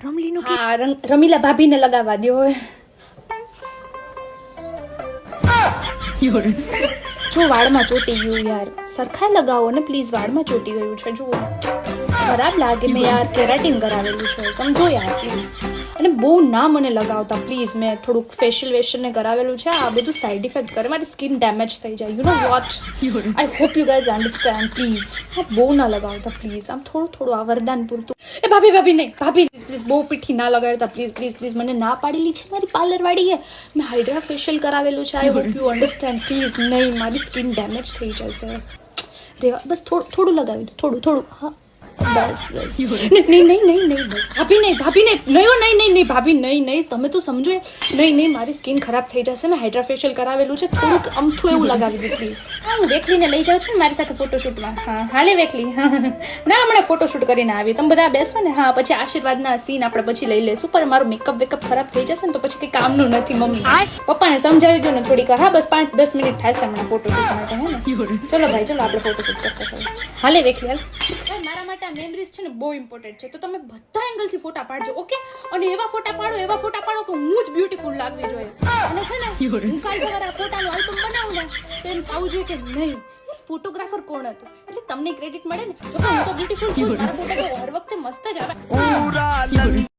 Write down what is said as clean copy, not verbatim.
રમલીનું હા રમીલા ભાભીને લગાવવા દો હવે. જો વાળમાં ચોટી ગયું યાર, સરખા લગાવો ને પ્લીઝ. વાળમાં ચોટી ગયું છે જો, ખરાબ લાગે. મેં યાર કેરાટીન કરાવેલું છે, સમજો યાર પ્લીઝ. અને બહુ ના મને લગાવતા પ્લીઝ. મેં થોડુંક ફેશિયલ ને કરાવેલું છે. આ બધું સાઈડ ઇફેક્ટ કરે, મારી સ્કિન ડેમેજ થઈ જાય. You know what, I hope you guys understand please. હા બહુ ના લગાવતા પ્લીઝ. આમ થોડું આ વરદાન પૂરતું. એ ભાભી નહીં, ભાભી પ્લીઝ બહુ પીઠી ના લગાડતા પ્લીઝ. મને ના પાડેલી છે મારી પાર્લર વાળીએ. મેં હાઇડ્રા ફેશિયલ કરાવેલું છે. I hope you understand please. નહીં, મારી સ્કિન ડેમેજ થઈ જશે. રેવા બસ થોડું લગાવી દો, થોડું. હા બસ નહીં બસ. ભાભી નહીં ભાભી નહીં, તમે તો સમજો. નહીં મારી સ્કિન ખરાબ થઈ જશે. મેં હાઇડ્રા ફેશિયલ કરાવેલું છે. થોડુંક અમથું એવું લગાવી દો પ્લીઝ. હા હું વેખલીને લઈ જાઉં છું ને મારી સાથે ફોટોશૂટમાં. હા હાલે વેખલી. ના હમણાં ફોટોશૂટ કરીને આવી. તમે બધા બેસો ને. હા પછી આશીર્વાદના સીન આપણે પછી લઈ લઈશું. પણ મારું મેકઅપ ખરાબ થઈ જશે ને તો પછી કંઈ કામનું નથી. મમ્મી પપ્પાને સમજાવી દો ને થોડીક વાર. હા બસ 5-10 મિનિટ થશે હમણાં ફોટોશૂટ માટે. હે ને ચલો ભાઈ, ચલો આપણે ફોટોશૂટ કરતા થઈએ. હાલે વેખલી હાલ. મારા માટે આ મેમરીઝ છે ને બહુ ઇમ્પોર્ટન્ટ છે. તો તમે બધા એંગલથી ફોટા પાડજો, ઓકે? અને એવા ફોટા પાડો કે હું જ બ્યુટીફુલ લાગવી જોઈએ. અને છે ને હું કાલ સવારે આ ફોટાનો આલ્બમ બનાવું ને તો એમ થવું જોઈએ કે નહીં ફોટોગ્રાફર કોણ હતો, એટલે તમને ક્રેડિટ મળે ને. જો કે હું તો બ્યુટીફુલ છું, મારા ફોટા તો હર વખતે મસ્ત જ આવે.